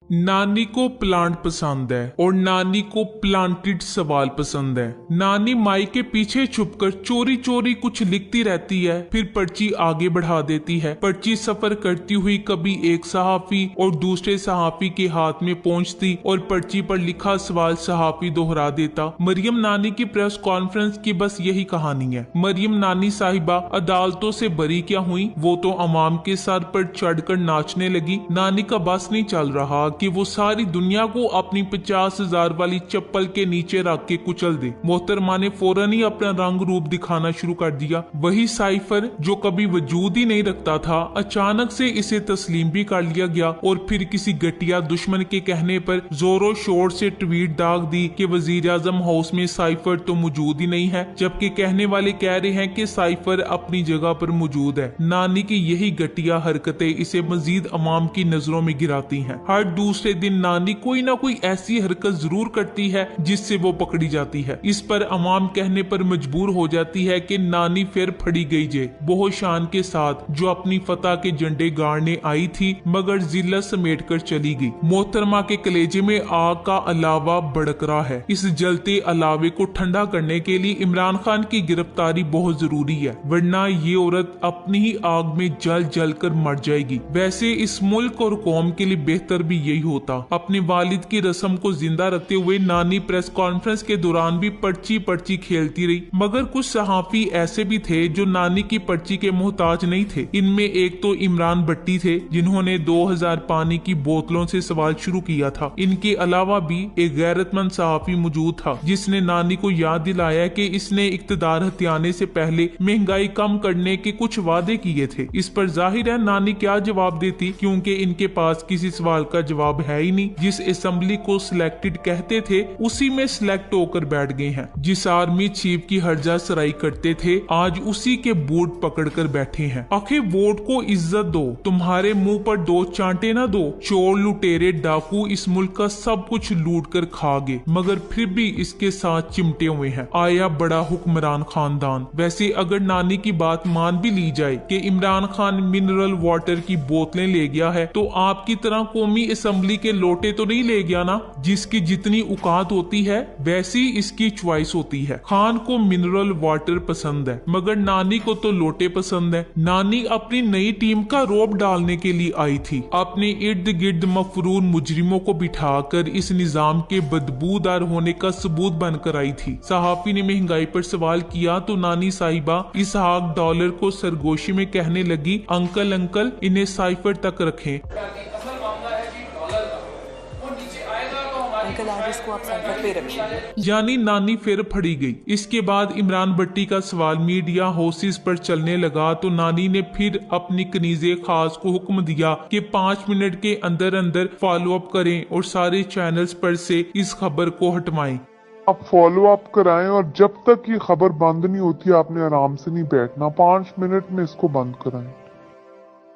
नानी को प्लांट पसंद है और नानी को प्लांटेड सवाल पसंद है। नानी माई के पीछे छुपकर चोरी चोरी कुछ लिखती रहती है, फिर पर्ची आगे बढ़ा देती है। पर्ची सफर करती हुई कभी एक सहाफी और दूसरे सहाफी के हाथ में पहुंचती और पर्ची पर लिखा सवाल सहाफी दोहरा देता। मरियम नानी की प्रेस कॉन्फ्रेंस की बस यही कहानी है। मरियम नानी साहिबा अदालतों से बरी क्या हुई, वो तो अवाम के सर पर चढ़कर नाचने लगी। नानी का बस नहीं चल रहा कि वो सारी दुनिया को अपनी 50,000 वाली चप्पल के नीचे रख के कुचल दे। मोहतरमा ने फौरन ही अपना रंग रूप दिखाना शुरू कर दिया। वही साइफर जो कभी वजूद ही नहीं रखता था, अचानक से इसे तस्लीम भी कर लिया गया और फिर किसी घटिया दुश्मन के कहने पर जोरों शोर से ट्वीट दाग दी कि वजीर आजम हाउस में साइफर तो मौजूद ही नहीं है, जबकि कहने वाले कह रहे हैं कि साइफर अपनी जगह पर मौजूद है। नानी की यही घटिया हरकतें इसे मजीद अवाम की नजरों में गिराती हैं। हर दूसरे दिन नानी कोई ना कोई ऐसी हरकत जरूर करती है जिससे वो पकड़ी जाती है। इस पर अवाम कहने पर मजबूर हो जाती है कि नानी फिर फड़ी गई जे, बहुत शान के साथ जो अपनी फतह के झंडे गाड़ने आई थी मगर जिला समेट कर चली गई। मोहतरमा के कलेजे में आग का अलावा भड़क रहा है। इस जलते अलावे को ठंडा करने के लिए इमरान खान की गिरफ्तारी बहुत जरूरी है, वरना ये औरत अपनी ही आग में जल जल कर मर जाएगी। वैसे इस मुल्क और कौम के लिए बेहतर भी यही होता। अपने वालिद की रस्म को जिंदा रखते हुए नानी प्रेस कॉन्फ्रेंस के दौरान भी पर्ची पर्ची खेलती रही, मगर कुछ सहाफी ऐसे भी थे जो नानी की पर्ची के मोहताज नहीं थे। इनमें एक तो इमरान भट्टी थे जिन्होंने 2000 पानी की बोतलों से सवाल शुरू किया था। इनके अलावा भी एक गैरतमंद सहाफी मौजूद था जिसने नानी को याद दिलाया कि इसने इक्तदार हथियाने से पहले महंगाई कम करने के कुछ वादे किए थे। इस पर जाहिर है नानी क्या जवाब देती, क्योंकि इनके पास किसी सवाल का जवाब है ही नहीं। जिस असेंबली को सिलेक्टेड कहते थे उसी में सिलेक्ट होकर बैठ गए हैं। जिस आर्मी चीफ की हर्जा सराई करते थे आज उसी के बूट पकड़कर बैठे हैं। आखिर वोट को इज्जत दो, तुम्हारे मुंह पर दो चांटे ना दो। चोर लुटेरे डाकू इस मुल्क का सब कुछ लूट कर खा गए, मगर फिर भी इसके साथ चिमटे हुए हैं। आया बड़ा हुक्मरान खानदान। वैसे अगर नानी की बात मान भी ली जाए कि इमरान खान मिनरल वाटर की बोतलें ले गया है, तो आपकी तरह कौमी असेंबली के लोटे तो नहीं ले गया ना। जिसकी जितनी औकात होती है वैसी इसकी चॉइस होती है। खान को मिनरल वाटर पसंद है मगर नानी को तो लोटे पसंद है। नानी अपनी नई टीम का रोब डालने के लिए आई थी। अपने इर्द गिर्द मफरून मुजरिमों को बिठाकर इस निजाम के बदबूदार होने का सबूत बनकर आई थी। सहाफी ने महंगाई पर सवाल किया तो नानी साहिबा इसहाक डॉलर को सरगोशी में कहने लगी, अंकल अंकल इन्हें साइफर तक रखें। यानी नानी फिर फड़ी गई। इसके बाद इमरान भट्टी का सवाल मीडिया हाउसेस पर चलने लगा तो नानी ने फिर अपनी कनीजे खास को हुक्म दिया कि 5 मिनट के अंदर अंदर फॉलो अप करें और सारे चैनल्स पर से इस खबर को हटवाएं। आप फॉलो अप कराएं और जब तक ये खबर बंद नहीं होती आपने आराम से नहीं बैठना। 5 मिनट में इसको बंद कराएं।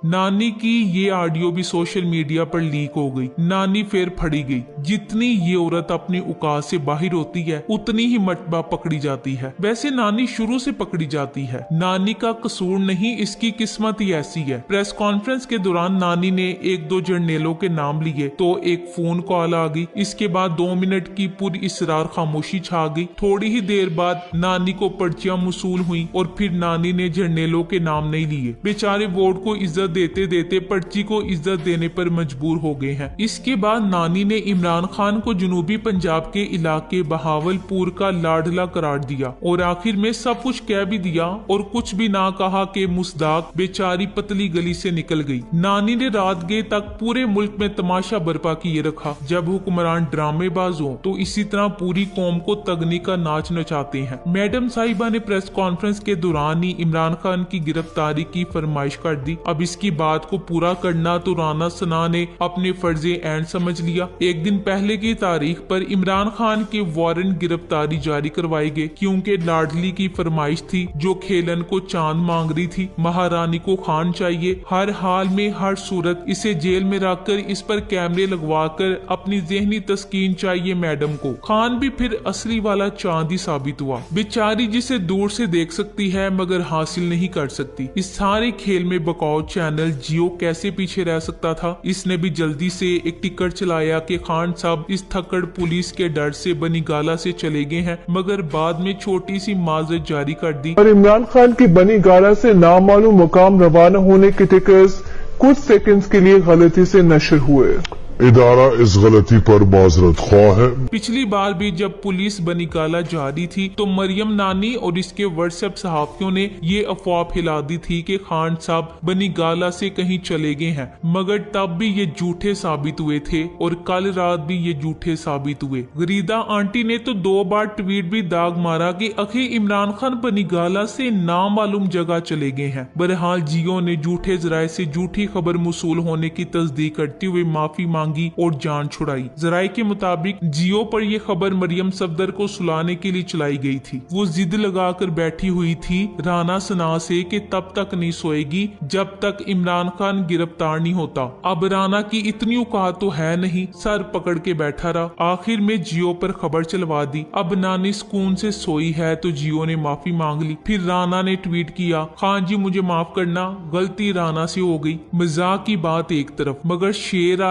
नानी की ये ऑडियो भी सोशल मीडिया पर लीक हो गई। नानी फिर फड़ी गई। जितनी ये औरत अपनी औकात से बाहर होती है उतनी ही मर्तबा पकड़ी जाती है। वैसे नानी शुरू से पकड़ी जाती है। नानी का कसूर नहीं, इसकी किस्मत ही ऐसी है। प्रेस कॉन्फ्रेंस के दौरान नानी ने 1-2 जर्नेलों के नाम लिए तो एक फोन कॉल आ गई। इसके बाद 2 मिनट की पूरी इसरार खामोशी छा गई। थोड़ी ही देर बाद नानी को पर्चियां मसूल हुई और फिर नानी ने जर्नेलों के नाम नहीं लिए। बेचारे वोट को इज्जत देते देते पर्ची को इज्जत देने पर मजबूर हो गए हैं। इसके बाद नानी ने इमरान खान को जनूबी पंजाब के इलाके बहावलपुर का लाडला करार दिया और आखिर में सब कुछ कह भी दिया और कुछ भी ना कहा कि मुस्ताक बेचारी पतली गली से निकल गई। नानी ने रात गए तक पूरे मुल्क में तमाशा बर्पा किए रखा। जब हुक्मरान ड्रामेबाज हो तो इसी तरह पूरी कौम को तगनी का नाच नचाते हैं। मैडम साहिबा ने प्रेस कॉन्फ्रेंस के दौरान ही इमरान खान की गिरफ्तारी की फरमाइश कर दी। अब इसकी बात को पूरा करना तो राना सना ने अपने फर्जे एंड समझ लिया। एक दिन पहले की तारीख पर इमरान खान के वारंट गिरफ्तारी जारी करवाए गए क्योंकि लाडली की फरमाइश थी जो खेलन को चांद मांग रही थी। महारानी को खान चाहिए, हर हाल में हर सूरत इसे जेल में रखकर इस पर कैमरे लगवाकर अपनी जहनी तस्कीन चाहिए मैडम को। खान भी फिर असली वाला चांद ही साबित हुआ। बेचारी जिसे दूर से देख सकती है मगर हासिल नहीं कर सकती। इस सारे खेल में बकौल चैनल चैनल जियो कैसे पीछे रह सकता था। इसने भी जल्दी से एक टिकट चलाया कि खान साहब इस थक्कड़ पुलिस के डर से बनीगाला से चले गए हैं, मगर बाद में छोटी सी माजरत जारी कर दी। और इमरान खान की बनीगाला से नामालूम मुकाम रवाना होने के टिकट्स कुछ सेकंड्स के लिए गलती से नशर हुए। इदारा इस गलती पर माजरत ख्वाह है। पिछली बार भी जब पुलिस बनीगाला जा रही थी तो मरियम नानी और इसके व्हाट्सएप सहाफियों ने ये अफवाह फैला दी थी कि खान साहब बनीगाला से कहीं चले गए हैं, मगर तब भी ये झूठे साबित हुए थे और कल रात भी ये झूठे साबित हुए। गरीदा आंटी ने तो 2 बार ट्वीट भी दाग मारा कि आखिर इमरान खान बनीगाला से नामालूम जगह चले गए हैं। बहरहाल जियो ने झूठे जराये से झूठी खबर मौसूल होने की तस्दीक करते हुए माफी मांगी और जान छुड़ाई। जराये के मुताबिक जियो पर यह खबर मरियम सफदर को सुलाने के लिए चलाई गई थी। वो जिद लगाकर बैठी हुई थी राना सना से कि तब तक नहीं सोएगी जब तक इमरान खान गिरफ्तार नहीं होता। अब राना की इतनी औकात तो है नहीं, सर पकड़ के बैठा रहा। आखिर में जियो पर खबर चलवा दी। अब नानी सुकून से सोई है तो जियो ने माफी मांग ली। फिर राना ने ट्वीट किया, खान जी मुझे माफ करना, गलती राना से हो गई। मजाक की बात एक तरफ, मगर शेर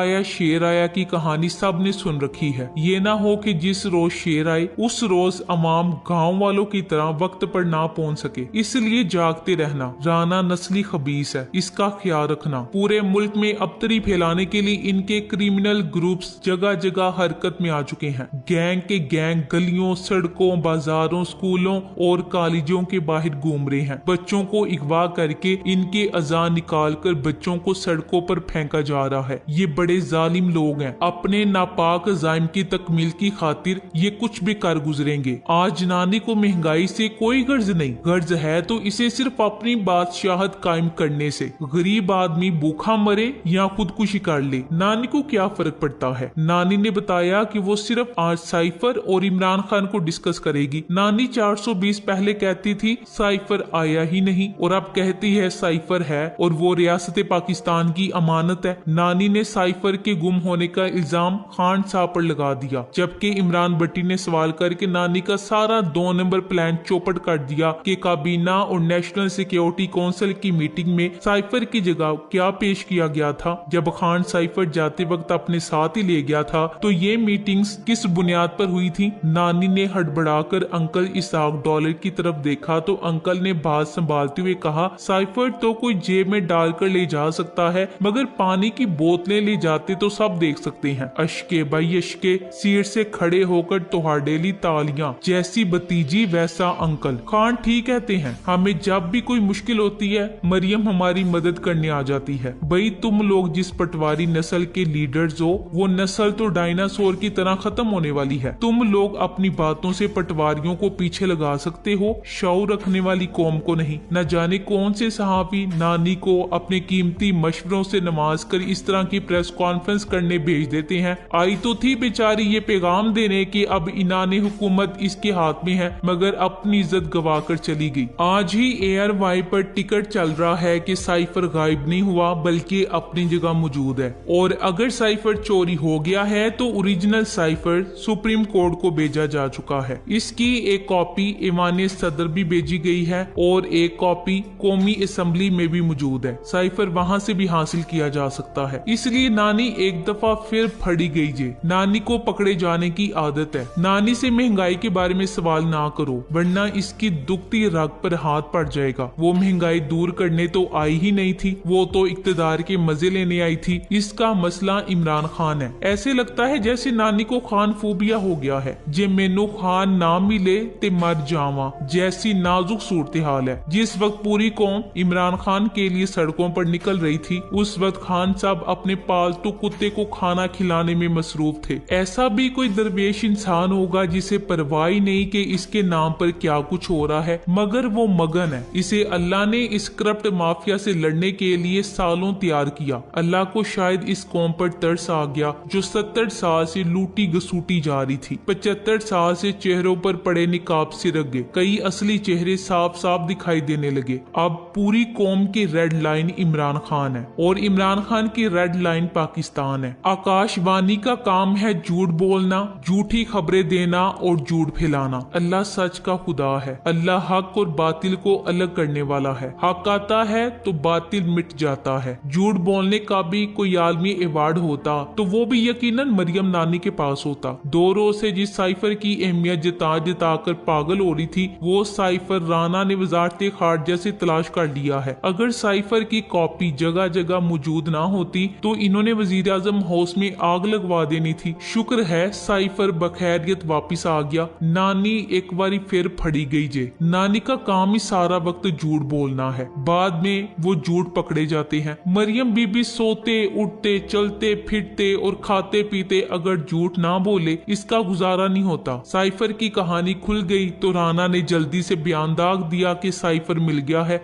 आया की कहानी सब ने सुन रखी है। ये ना हो कि जिस रोज शेर आए उस रोज अवाम गांव वालों की तरह वक्त पर ना पहुंच सके, इसलिए जागते रहना। राना नस्ली खबीस है, इसका ख्याल रखना। पूरे मुल्क में अबतरी फैलाने के लिए इनके क्रिमिनल ग्रुप्स जगह जगह हरकत में आ चुके हैं। गैंग के गैंग गलियों, सड़कों, बाजारों, स्कूलों और कॉलेजों के बाहर घूम रहे हैं। बच्चों को अगवा करके इनके अजान निकाल कर बच्चों को सड़कों पर फेंका जा रहा है। ये बड़े जालिम लोग हैं। अपने नापाक अज़ाइम की तकमील की खातिर ये कुछ भी कर गुजरेंगे। आज नानी को महंगाई से कोई गर्ज नहीं, गर्ज है तो इसे सिर्फ अपनी बादशाहत कायम करने से। गरीब आदमी भूखा मरे या खुदकुशी कर ले, नानी को क्या फर्क पड़ता है। नानी ने बताया कि वो सिर्फ आज साइफर और इमरान खान को डिस्कस करेगी। नानी 420 पहले कहती थी साइफर आया ही नहीं, और अब कहती है साइफर है और वो रियासत पाकिस्तान की अमानत है। नानी ने साइफर के गुम होने का इल्जाम खान साहब पर लगा दिया, जबकि इमरान भट्टी ने सवाल करके नानी का सारा 2 नंबर प्लान चौपट कर दिया कि काबीना और नेशनल सिक्योरिटी काउंसिल की मीटिंग में साइफर की जगह क्या पेश किया गया था। जब खान साइफर जाते वक्त अपने साथ ही ले गया था तो ये मीटिंग्स किस बुनियाद पर हुई थी। नानी ने हड़बड़ाकर अंकल इसाक डॉलर की तरफ देखा तो अंकल ने बात संभालते हुए कहा, साइफर तो कोई जेब में डालकर ले जा सकता है, मगर पानी की बोतलें ले जाते तो सब देख सकते हैं। अशके भाई अशके, सीट से खड़े होकर तोहाडेली तालियां, जैसी भतीजी वैसा अंकल। खान ठीक कहते हैं, हमें जब भी कोई मुश्किल होती है मरियम हमारी मदद करने आ जाती है। भाई तुम लोग जिस पटवारी नस्ल के लीडर्स हो वो नस्ल तो डायनासोर की तरह खत्म होने वाली है। तुम लोग अपनी बातों से पटवारियों को पीछे लगा सकते हो, शऊर रखने वाली कौम को नहीं। न जाने कौन से सहाफी नानी को अपने कीमती मशवरों से नमाज कर इस तरह की प्रेस कॉन्फ्रेंस करने भेज देते हैं। आई तो थी बेचारी ये पैगाम देने कि अब इनानी हुकूमत इसके हाथ में है, मगर अपनी इज्जत गवा कर चली गई। आज ही एयर वाई पर टिकट चल रहा है कि साइफर गायब नहीं हुआ बल्कि अपनी जगह मौजूद है, और अगर साइफर चोरी हो गया है तो ओरिजिनल साइफर सुप्रीम कोर्ट को भेजा जा चुका है। इसकी एक कॉपी ईवान सदर भी भेजी गई है और एक कॉपी कौमी असेंबली में भी मौजूद है। साइफर वहां से भी हासिल किया जा सकता है। इसलिए नानी एक दफा फिर फड़ी गई जे। नानी को पकड़े जाने की आदत है। नानी से महंगाई के बारे में सवाल ना करो वरना इसकी दुखती रग पर हाथ पड़ जाएगा। वो महंगाई दूर करने तो आई ही नहीं थी, वो तो इक्तदार के मजे लेने आई थी। इसका मसला इमरान खान है। ऐसे लगता है जैसे नानी को खान फोबिया हो गया है। जे मैनू खान ना मिले ते मर जावा जैसी नाजुक सूरत हाल है। जिस वक्त पूरी कौम इमरान खान के लिए सड़कों पर निकल रही थी उस वक्त खान साहब अपने पालतू कुत्ते को खाना खिलाने में मसरूफ थे। ऐसा भी कोई दरवेश इंसान होगा जिसे परवाह नहीं कि इसके नाम पर क्या कुछ हो रहा है, मगर वो मगन है। इसे अल्लाह ने इस करप्ट माफिया से लड़ने के लिए सालों तैयार किया। अल्लाह को शायद इस कौम पर तरस आ गया जो 70 साल से लूटी घसूटी जा रही थी। 75 साल से चेहरों पर पड़े निकाब से रख गए, कई असली चेहरे साफ साफ दिखाई देने लगे। अब पूरी कौम की रेड लाइन इमरान खान है और इमरान खान की रेड लाइन पाकिस्तान शैतान है। आकाशवाणी का काम है झूठ बोलना, झूठी खबरें देना और झूठ फैलाना। अल्लाह सच का खुदा है। अल्लाह हक और बातिल को अलग करने वाला है। हक आता है तो बातिल मिट जाता है। झूठ बोलने का भी कोई आलमी अवार्ड होता तो वो भी यकीनन मरियम नानी के पास होता। 2 रोज से जिस साइफर की अहमियत जता जता कर पागल हो रही थी, वो साइफर राना ने वजारत खारजा से तलाश कर लिया है। अगर साइफर की कॉपी जगह जगह मौजूद ना होती तो इन्होंने वजीर आजम हाउस में आग लगवा देनी थी। शुक्र है साइफर बखैरियत वापिस आ गया। नानी एक बारी फिर फड़ी गई जे। नानी का काम ही सारा वक्त झूठ बोलना है, बाद में वो झूठ पकड़े जाते हैं। मरियम बीबी सोते उठते चलते फिरते और खाते पीते अगर झूठ ना बोले इसका गुजारा नहीं होता। साइफर की कहानी खुल गई तो राना ने जल्दी से बयान दाग दिया कि साइफर मिल गया है।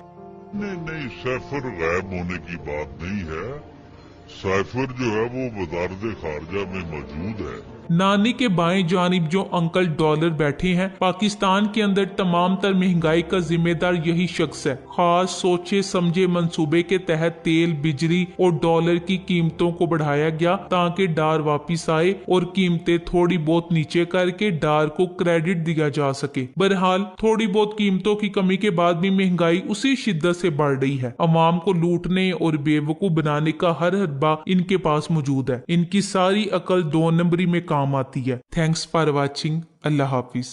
नहीं, साइफर गायब होने की बात नहीं है। साइफर जो है वो वजारत खारजा में मौजूद है। नानी के बाएं जानिब जो अंकल डॉलर बैठे हैं, पाकिस्तान के अंदर तमाम तर महंगाई का जिम्मेदार यही शख्स है। खास सोचे समझे मंसूबे के तहत तेल, बिजली और डॉलर की कीमतों को बढ़ाया गया ताकि डार वापिस आए और कीमतें थोड़ी बहुत नीचे करके डार को क्रेडिट दिया जा सके। बहरहाल थोड़ी बहुत कीमतों की कमी के बाद भी महंगाई उसी शिद्दत से बढ़ रही है। अवाम को लूटने और बेवकूफ बनाने का हर हरबा इनके पास मौजूद है। इनकी सारी अकल 2 नंबरी में काम आती है। Thanks for watching. Allah Hafiz.